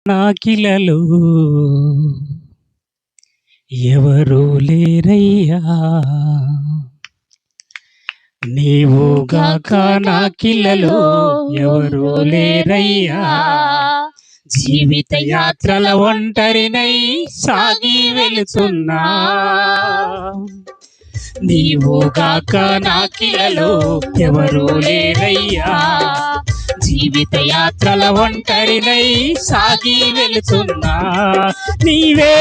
నాకిలలో ఎవరు లేరయ్యా, నీవుగాక నాకిలలో ఎవరు లేరయ్యా. జీవిత యాత్రల ఒంటరినై సాగి వెళుతున్నా, నీవుగాక నాకిలలో ఎవరు లేరయ్యా. జీవిత యాత్రల ఒంటరినై సాగి వెళుతున్నా, నీవే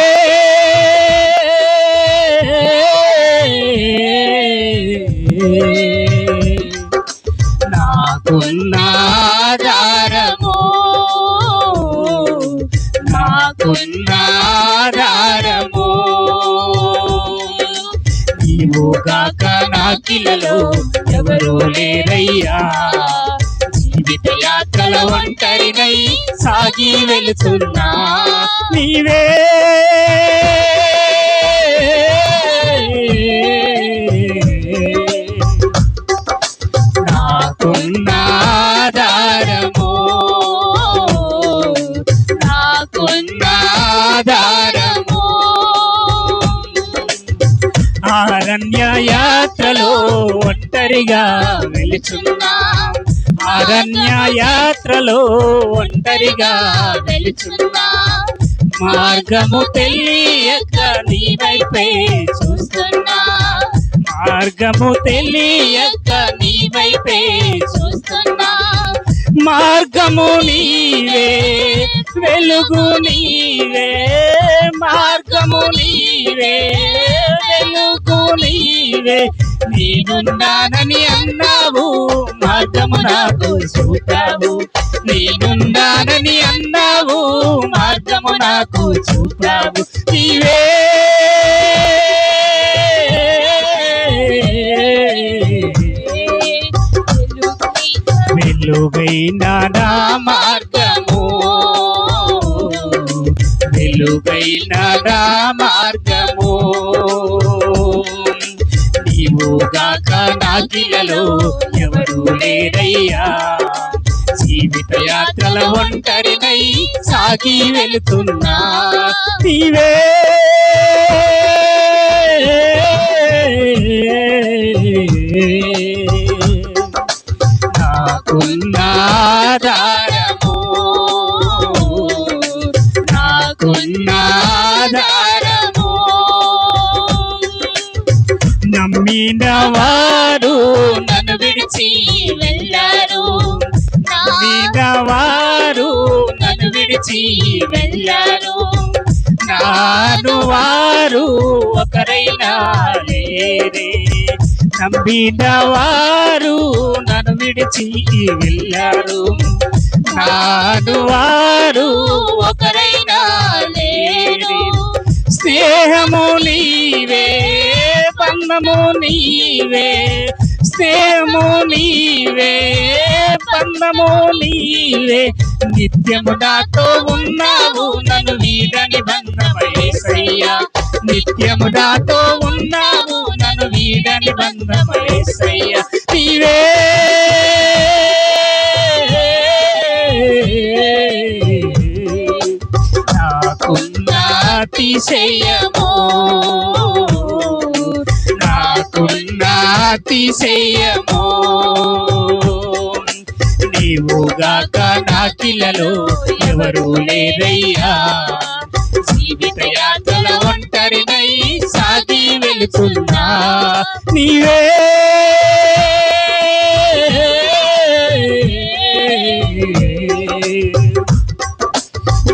నాకున్న ఆధారము, నాకున్న ఆధారము. నీవుగాక నాకిలలో ఎవరు లేరయ్యా. జీవిత యాత్రల ఒంటరినై సాగి వెళుతున్నా, నీవే నాకున్న ఆధారము, నాకున్న ఆధారము. అరణ్య యాత్రలో ఒంటరిగా వెళుతున్నా, అరణ్య యాత్రలో ఒంటరిగా వెళుతున్నా. మార్గము తెలియక నీ వైపే చూస్తున్నా, మార్గము తెలియక నీ వైపే చూస్తున్నా. మార్గము నీవే, వెలుగు నీవే, మార్గము నీవే, వెలుగు నీవే. నేనున్నానని అన్నావు, మార్గము నాకు చూపావు. నేనున్నానని అన్నావు, మార్గము నాకు చూపావు. నీవే వెలుగైన నా మార్గము, వెలుగైన నా మార్గము. నీవుగాక నాకిలలో ఎవరు లేరయ్యా. జీవిత యాత్రల ఒంటరినై సాగి వెళుతున్నా, నీవే నాకున్న ఆధారము, నాకున్న ఆధారము. నమ్మిన వారు నన్ను విడిచి వెళ్ళారు, నమ్మిన వారు నన్ను విడిచి వెళ్ళారు. నాను వారు ఒకరైనా లేరే, నమ్మిన వారు నన్ను విడిచి వెళ్ళారు. నాను వారు ఒకరైనా లేరు. స్నేహము నీవే, బంధము నీవే, స్నేహము నీవే, బంధము నీవే. నిత్యము నాతో ఉన్నావు, నన్ను వీడని బంధము యేసయ్యా. నిత్యము నాతో ఉన్నావు, నన్ను వీడని బంధము యేసయ్యా. నీవే నాకున్న అతిశయము, నాకున్న అతిశయము. నీవుగాక నాకిలలో ఎవరు లేరయ్యా. జీవిత యాత్రల ఒంటరినై సాగి వెళుతున్నా, నీవే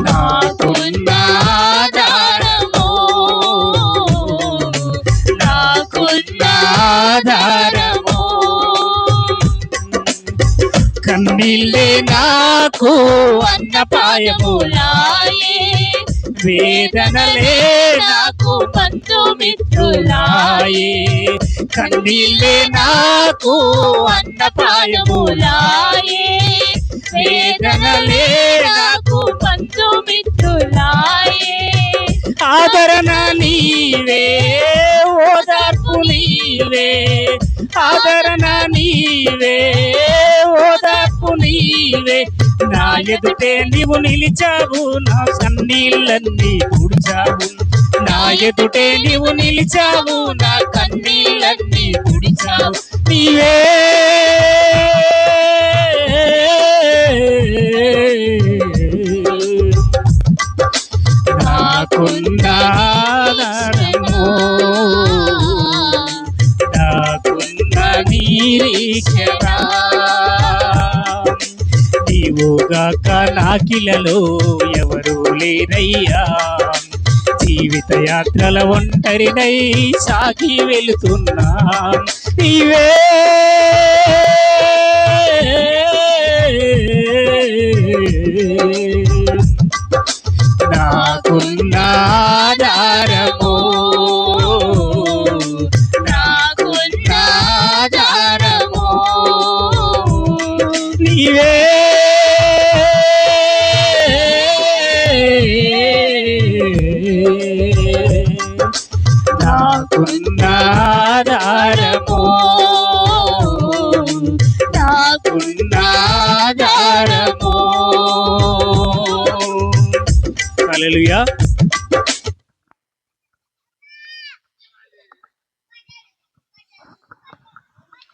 నాకున్న ఆధారము, నాకున్న ఆధారము. కన్నీళ్ళే నాకు అన్నపాయములాయే, వేదనలే నాకు బంధుమిత్రులాయే. కన్నీళ్ళే నాకు అన్నపాయములాయే, వేదనలే నాకు బంధుమిత్రులాయే. ఆదరణ నీవే, ఓదార్పు నీవే, ఆదరణ నీవే, ఓదార్పు నీవే. నీవే, నా ఎదుటే నీవు నిలిచావు, నా కన్నీళ్ళన్నీ తుడిచావు. నా ఎదుటే నీవు నిలిచావు, నా కన్నీళ్ళన్నీ తుడిచావు. నీవే నాకున్న ఆధారము, నాకున్న నిరీక్షణ. నీవుగాక నాకిలలో ఎవరు లేరయ్యా, జీవిత యాత్రల ఒంటరినై సాగి వెళుతున్నా. నీవే నాకున్న ఆధారము, నాకున్న ఆధారము. నీవే నాకున్న ఆధారము, నాకున్న ఆధారము. హల్లెలూయా.